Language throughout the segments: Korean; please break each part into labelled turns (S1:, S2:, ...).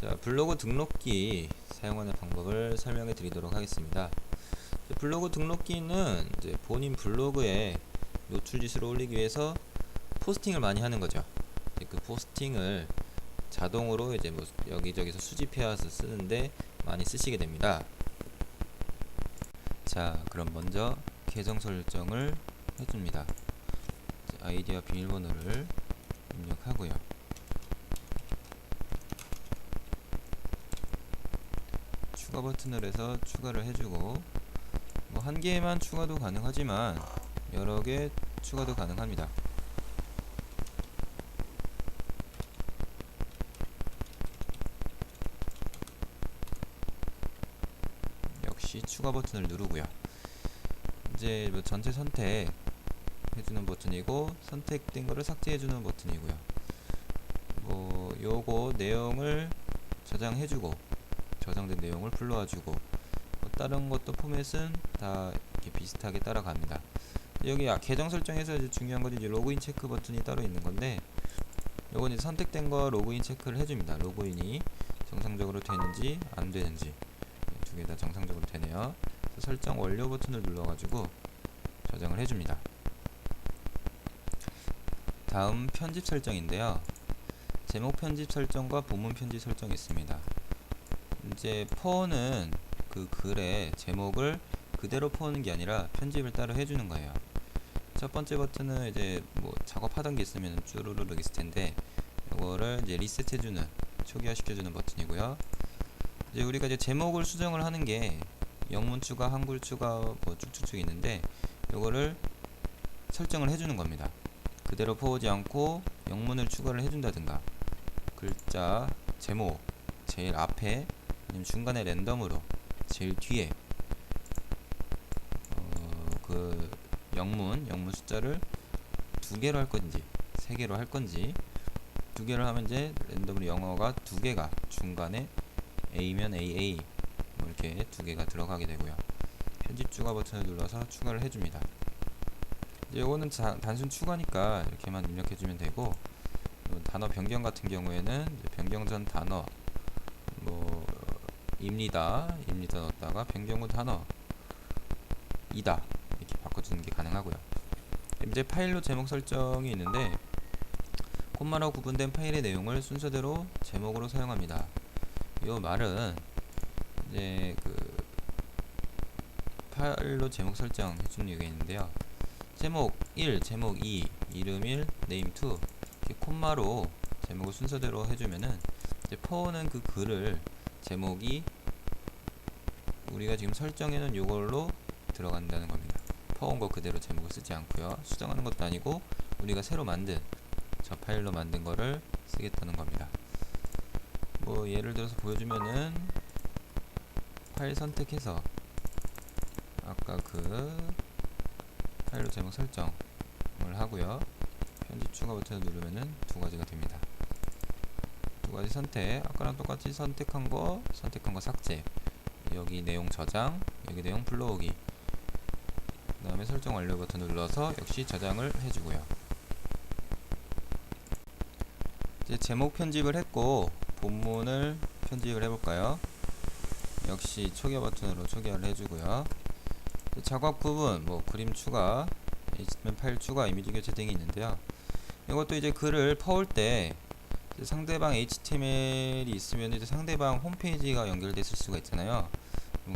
S1: 자, 블로그 등록기 사용하는 방법을 설명해 드리도록 하겠습니다. 블로그 등록기는 이제 본인 블로그에 노출 지수를 올리기 위해서 포스팅을 많이 하는 거죠. 그 포스팅을 자동으로 이제 뭐 여기저기서 수집해 와서 쓰는데 많이 쓰시게 됩니다. 자, 그럼 먼저 계정 설정을 해줍니다. 아이디와 비밀번호를 입력하고요. 추가 버튼을 해서 추가를 해주고, 뭐 한 개만 추가도 가능하지만 여러 개 추가도 가능합니다. 역시 추가 버튼을 누르고요. 이제 뭐 전체 선택 해주는 버튼이고, 선택된 거를 삭제해주는 버튼이고요. 뭐 요거 내용을 저장해주고, 저장된 내용을 불러와주고, 뭐 다른 것도 포맷은 다 이렇게 비슷하게 따라갑니다. 여기 계정 설정에서 이제 중요한 건 이제 로그인 체크 버튼이 따로 있는 건데, 요건 이제 선택된 거 로그인 체크를 해줍니다. 로그인이 정상적으로 되는지 안 되는지. 두 개 다 정상적으로 되네요. 설정 완료 버튼을 눌러가지고 저장을 해줍니다. 다음 편집 설정인데요. 제목 편집 설정과 본문 편집 설정이 있습니다. 이제 퍼는 그 글의 제목을 그대로 퍼는 게 아니라 편집을 따로 해주는 거예요. 첫 번째 버튼은 이제 뭐 작업하던 게 있으면 쭈루루룩 있을 텐데, 이거를 이제 리셋해주는, 초기화시켜주는 버튼이고요. 이제 우리가 이제 제목을 수정을 하는 게 영문 추가, 한글 추가, 뭐 쭉쭉쭉 있는데, 이거를 설정을 해주는 겁니다. 그대로 퍼오지 않고 영문을 추가를 해준다든가, 글자 제목 제일 앞에 아니면 중간에 랜덤으로 제일 뒤에 그 영문 숫자를 2개로 할 건지 3개로 할 건지, 2개를 하면 이제 랜덤으로 영어가 2개가 중간에 A면 AA 뭐 이렇게 2개가 들어가게 되고요. 편집 추가 버튼을 눌러서 추가를 해줍니다. 이제 요거는 단순 추가니까 이렇게만 입력해주면 되고, 단어 변경 같은 경우에는 변경 전 단어 뭐 입니다 넣었다가 변경 후 단어 이다 이렇게 바꿔주는 게 가능하고요. 이제 파일로 제목 설정이 있는데, 콤마로 구분된 파일의 내용을 순서대로 제목으로 사용합니다. 이 말은 이제 그 파일로 제목 설정 해주는 게 있는데요. 제목 1, 제목 2, 이름 1, 네임 2 이렇게 콤마로 제목을 순서대로 해주면은 이제 퍼오는 그 글을 제목이 우리가 지금 설정해놓은 요걸로 들어간다는 겁니다. 퍼온 거 그대로 제목을 쓰지 않고요. 수정하는 것도 아니고 우리가 새로 만든 저 파일로 만든 거를 쓰겠다는 겁니다. 뭐 예를 들어서 보여주면은 파일 선택해서 아까 그 파일로 제목 설정을 하고요. 편집 추가 버튼을 누르면은 2가지가 됩니다. 2가지 선택, 아까랑 똑같이 선택한 거 삭제, 여기 내용 저장, 여기 내용 불러오기, 그 다음에 설정 완료 버튼 눌러서 역시 저장을 해주고요. 이제 제목 편집을 했고 본문을 편집을 해볼까요? 역시 초기화 버튼으로 초기화를 해주고요. 작업 부분, 뭐 그림 추가, HTML 파일 추가, 이미지 교체 등이 있는데요. 이것도 이제 글을 퍼올 때 상대방 HTML이 있으면 이제 상대방 홈페이지가 연결됐을 수가 있잖아요.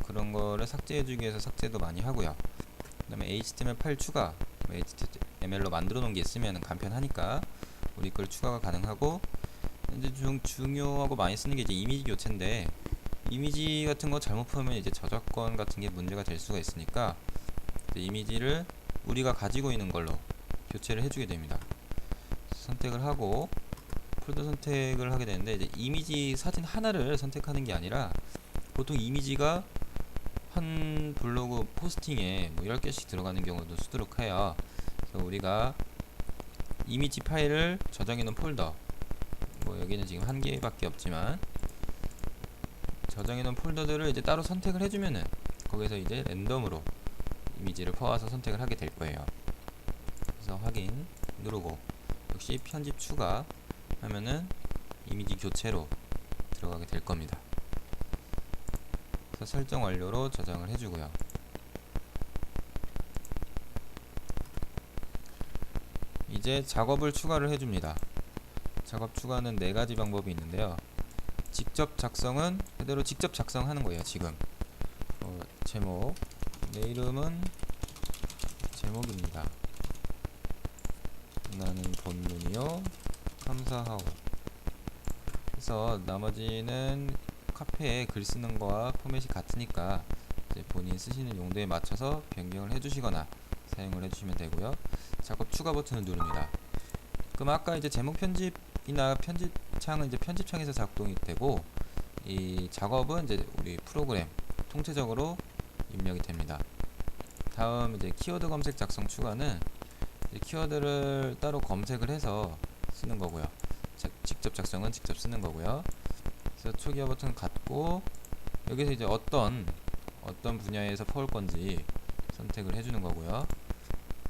S1: 그런 거를 삭제해주기 위해서 삭제도 많이 하고요. 그 다음에 HTML 파일 추가, HTML로 만들어 놓은 게 있으면 간편하니까 우리 걸 추가가 가능하고, 이제 좀 중요하고 많이 쓰는 게 이제 이미지 교체인데, 이미지 같은 거 잘못 풀면 이제 저작권 같은 게 문제가 될 수가 있으니까 이미지를 우리가 가지고 있는 걸로 교체를 해주게 됩니다. 선택을 하고 폴더 선택을 하게 되는데, 이제 이미지 사진 하나를 선택하는 게 아니라 보통 이미지가 한 블로그 포스팅에 뭐 10개씩 들어가는 경우도 수두룩해요. 그래서 우리가 이미지 파일을 저장해 놓은 폴더, 뭐 여기는 지금 1개밖에 없지만 저장해 놓은 폴더들을 이제 따로 선택을 해주면은 거기서 이제 랜덤으로 이미지를 퍼와서 선택을 하게 될 거예요. 그래서 확인 누르고, 역시 편집 추가 하면은 이미지 교체로 들어가게 될 겁니다. 그래서 설정 완료로 저장을 해주고요. 이제 작업을 추가를 해줍니다. 작업 추가는 4가지 방법이 있는데요. 직접 작성은 그대로 직접 작성하는 거예요. 지금 제목, 내 이름은 제목입니다. 나는 본문이요 감사하오. 그래서 나머지는 카페에 글 쓰는 거와 포맷이 같으니까 이제 본인 쓰시는 용도에 맞춰서 변경을 해주시거나 사용을 해주시면 되고요. 작업 추가 버튼을 누릅니다. 그럼 아까 이제 제목 편집이나 편집창은 이제 편집창에서 작동이 되고, 이 작업은 이제 우리 프로그램 통째적으로 입력이 됩니다. 다음 이제 키워드 검색 작성 추가는 키워드를 따로 검색을 해서 쓰는 거고요. 직접 작성은 직접 쓰는 거고요. 그래서 초기화 버튼 갖고 여기서 이제 어떤 분야에서 퍼올 건지 선택을 해주는 거고요.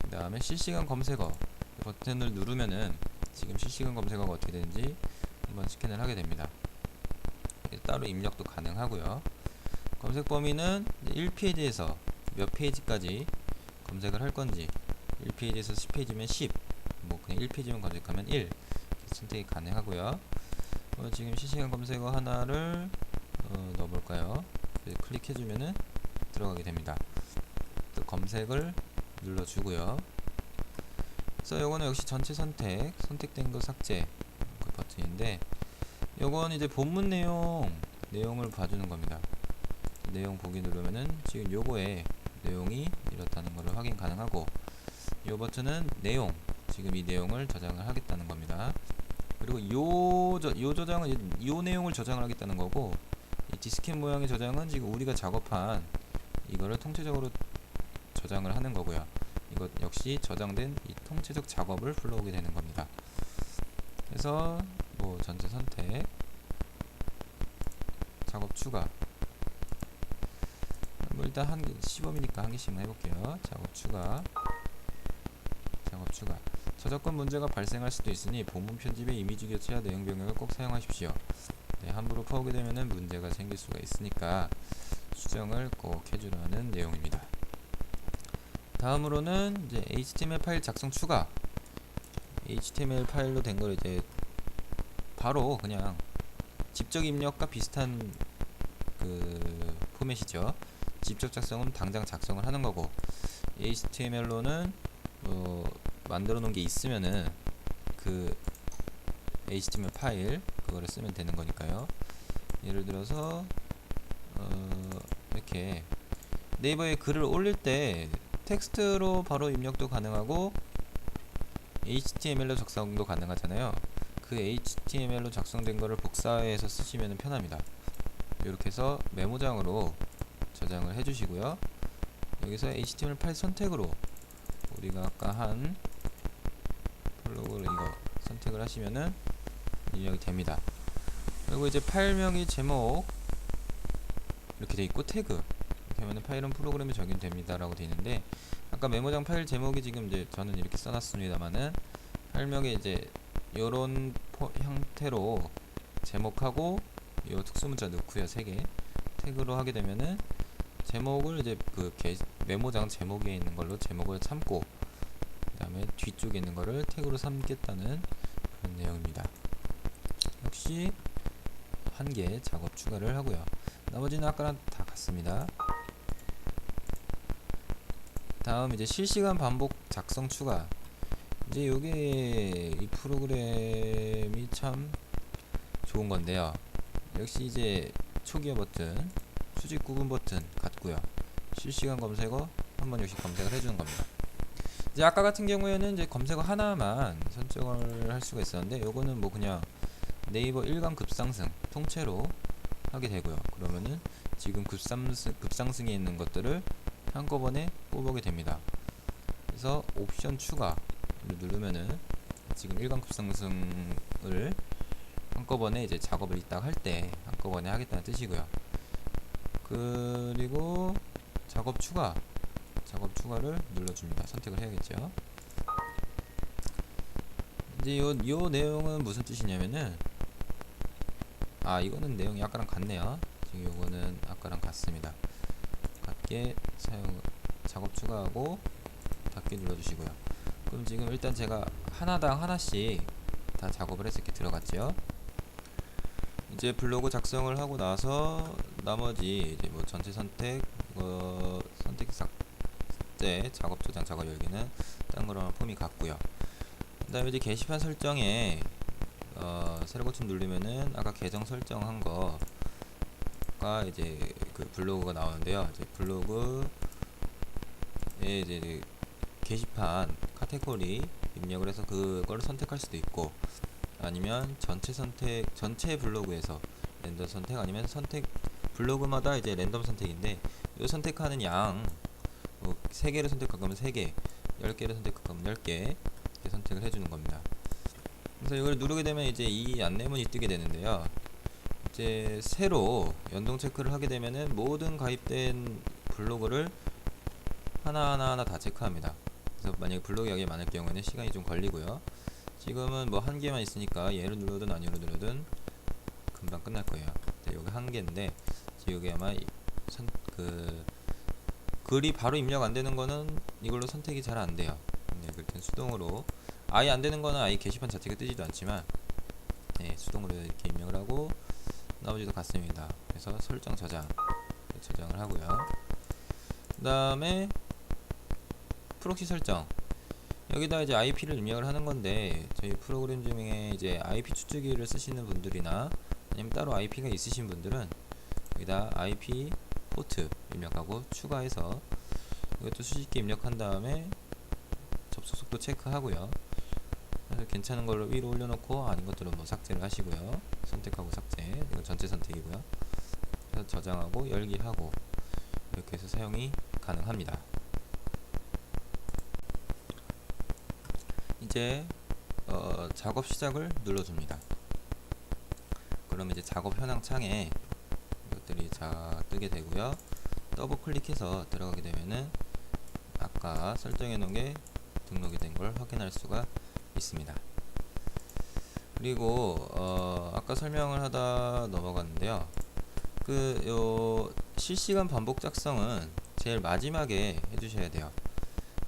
S1: 그 다음에 실시간 검색어 버튼을 누르면은 지금 실시간 검색어가 어떻게 되는지 한번 스캔을 하게 됩니다. 따로 입력도 가능하고요. 검색 범위는 1페이지에서 몇 페이지까지 검색을 할 건지, 1페이지에서 10페이지면 10, 뭐 그냥 1페이지만 검색하면 1 선택이 가능하고요. 지금 실시간 검색어 하나를 넣어볼까요? 클릭해주면은 들어가게 됩니다. 또 검색을 눌러주고요. 그래서 요거는 역시 전체 선택된 거 삭제 그 버튼인데, 요건 이제 본문 내용을 봐주는 겁니다. 내용 보기 누르면은 지금 요거에 내용이 이렇다는 것을 확인 가능하고, 요 버튼은 지금 이 내용을 저장을 하겠다는 겁니다. 그리고 요 저장은 요 내용을 저장을 하겠다는 거고, 이 디스켓 모양의 저장은 지금 우리가 작업한 이거를 통째적으로 저장을 하는 거고요. 이것 역시 저장된 이 통째적 작업을 불러오게 되는 겁니다. 그래서 뭐 전체 선택, 작업 추가, 뭐 일단 한 개, 시범이니까 한 개씩만 해볼게요. 작업 추가. 저작권 문제가 발생할 수도 있으니 본문 편집의 이미지 교체와 내용 변경을 꼭 사용하십시오. 네, 함부로 퍼오게 되면은 문제가 생길 수가 있으니까 수정을 꼭 해주라는 내용입니다. 다음으로는 이제 HTML 파일 작성 추가. HTML 파일로 된 걸 이제 바로 그냥 직접 입력과 비슷한 그 포맷이죠. 직접 작성은 당장 작성을 하는 거고, HTML로는 만들어 놓은 게 있으면은 그 HTML 파일 그거를 쓰면 되는 거니까요. 예를 들어서 이렇게 네이버에 글을 올릴 때 텍스트로 바로 입력도 가능하고 HTML로 작성도 가능하잖아요. 그 HTML로 작성된 거를 복사해서 쓰시면 편합니다. 이렇게 해서 메모장으로 저장을 해주시고요. 여기서 HTML 파일 선택으로 우리가 아까 한 블로그를 이거 선택을 하시면은 입력이 됩니다. 그리고 이제 파일명이 제목 이렇게 돼 있고 태그 이렇게 하면은 파일은 프로그램에 적용됩니다 라고 돼 있는데, 아까 메모장 파일 제목이 지금 이제 저는 이렇게 써놨습니다만은 파일명에 이제 요런 형태로 제목하고 요 특수문자 넣고요. 3개 태그로 하게 되면은 제목을 이제 그 메모장 제목에 있는 걸로 제목을 참고, 그 다음에 뒤쪽에 있는 거를 태그로 삼겠다는 그런 내용입니다. 역시 한 개 작업 추가를 하고요. 나머지는 아까랑 다 같습니다. 다음 이제 실시간 반복 작성 추가. 이제 요게 이 프로그램이 참 좋은 건데요. 역시 이제 초기화 버튼, 수직 구분 버튼 같고요. 실시간 검색어 한번 역시 검색을 해주는 겁니다. 이제 아까 같은 경우에는 이제 검색어 하나만 선정을 할 수가 있었는데, 요거는 뭐 그냥 네이버 일간 급상승 통째로 하게 되고요. 그러면은 지금 급상승에 있는 것들을 한꺼번에 뽑아오게 됩니다. 그래서 옵션 추가를 누르면은 지금 일간 급상승을 한꺼번에 이제 작업을 이따 할 때 한꺼번에 하겠다는 뜻이고요. 그리고 작업 추가를 눌러줍니다. 선택을 해야겠죠. 이제 요 내용은 무슨 뜻이냐면은 이거는 내용이 아까랑 같네요. 지금 요거는 아까랑 같습니다. 같게 작업 추가하고 닫기 눌러주시고요. 그럼 지금 일단 제가 하나당 하나씩 다 작업을 해서 이렇게 들어갔죠. 이제 블로그 작성을 하고 나서 나머지 이제 뭐 전체 선택, 선택 삭제, 작업 저장, 작업 열기는 딴 거랑 폼이 같고요. 그 다음에 이제 게시판 설정에 새로 고침 누르면은 아까 계정 설정한 거가 이제 그 블로그가 나오는데요. 이제 블로그에 이제 게시판 카테고리 입력을 해서 그걸 선택할 수도 있고, 아니면 전체 블로그에서 랜덤 선택, 아니면 블로그마다 이제 랜덤 선택인데, 이 선택하는 양, 뭐 3개를 선택할 거면 3개, 10개를 선택할 거면 10개 이렇게 선택을 해주는 겁니다. 그래서 이걸 누르게 되면 이제 이 안내문이 뜨게 되는데요. 이제 새로 연동 체크를 하게 되면은 모든 가입된 블로그를 하나하나 다 체크합니다. 그래서 만약에 블로그 여기에 많을 경우에는 시간이 좀 걸리고요. 지금은 뭐 한 개만 있으니까 얘를 누르든 아니로 누르든 금방 끝날 거예요. 여기 한 개인데 여기 아마 글이 바로 입력 안 되는 거는 이걸로 선택이 잘 안 돼요. 일단 수동으로 아예 안 되는 거는 아예 게시판 자체가 뜨지도 않지만, 수동으로 이렇게 입력을 하고 나머지도 같습니다. 그래서 설정 저장을 하고요. 그 다음에 프록시 설정, 여기다 이제 IP를 입력을 하는 건데, 저희 프로그램 중에 이제 IP 추측기를 쓰시는 분들이나 아니면 따로 IP가 있으신 분들은 여기다 IP 포트 입력하고 추가해서 이것도 수식기 입력한 다음에 접속 속도 체크하고요. 그래서 괜찮은 걸로 위로 올려놓고 아닌 것들은 뭐 삭제를 하시고요. 선택하고 삭제, 이건 전체 선택이고요. 그래서 저장하고 열기하고 이렇게 해서 사용이 가능합니다. 이제 작업 시작을 눌러줍니다. 그럼 이제 작업 현황 창에 이것들이 뜨게 되고요. 더블 클릭해서 들어가게 되면은 아까 설정해 놓은 게 등록이 된 걸 확인할 수가 있습니다. 그리고 아까 설명을 하다 넘어갔는데요. 실시간 반복 작성은 제일 마지막에 해주셔야 돼요.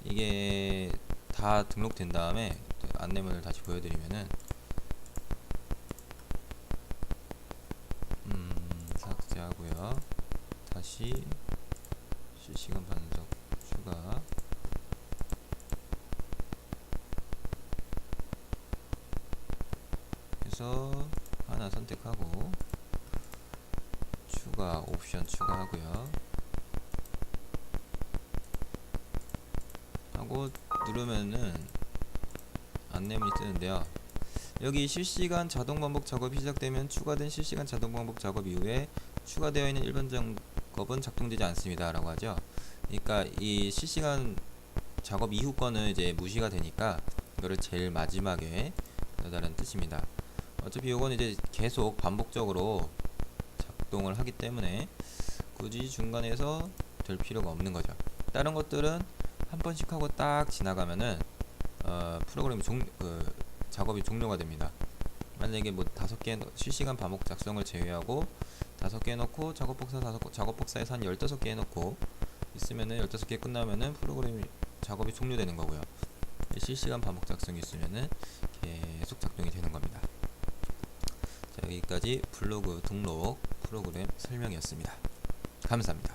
S1: 이게 다 등록된 다음에 안내문을 다시 보여드리면은 삭제하고요. 다시 실시간 반복 추가, 해서 하나 선택하고 추가 옵션 추가하고요. 하고 누르면은 안내문이 뜨는데요. 여기 실시간 자동 반복 작업이 시작되면 추가된 실시간 자동 반복 작업 이후에 추가되어 있는 일반 작업은 작동되지 않습니다 라고 하죠. 그러니까 이 실시간 작업 이후 거는 이제 무시가 되니까 이거를 제일 마지막에 넣어달라는 뜻입니다. 어차피 요건 이제 계속 반복적으로 작동을 하기 때문에 굳이 중간에서 될 필요가 없는 거죠. 다른 것들은 한 번씩 하고 딱 지나가면은 프로그램 작업이 종료가 됩니다. 만약에 뭐 5개 실시간 반복 작성을 제외하고 5개 해놓고 작업복사에서 한 15개 해놓고 있으면은 15개 끝나면은 프로그램 작업이 종료되는 거고요. 실시간 반복 작성이 있으면은 계속 작동이 되는 겁니다. 자, 여기까지 블로그 등록 프로그램 설명이었습니다. 감사합니다.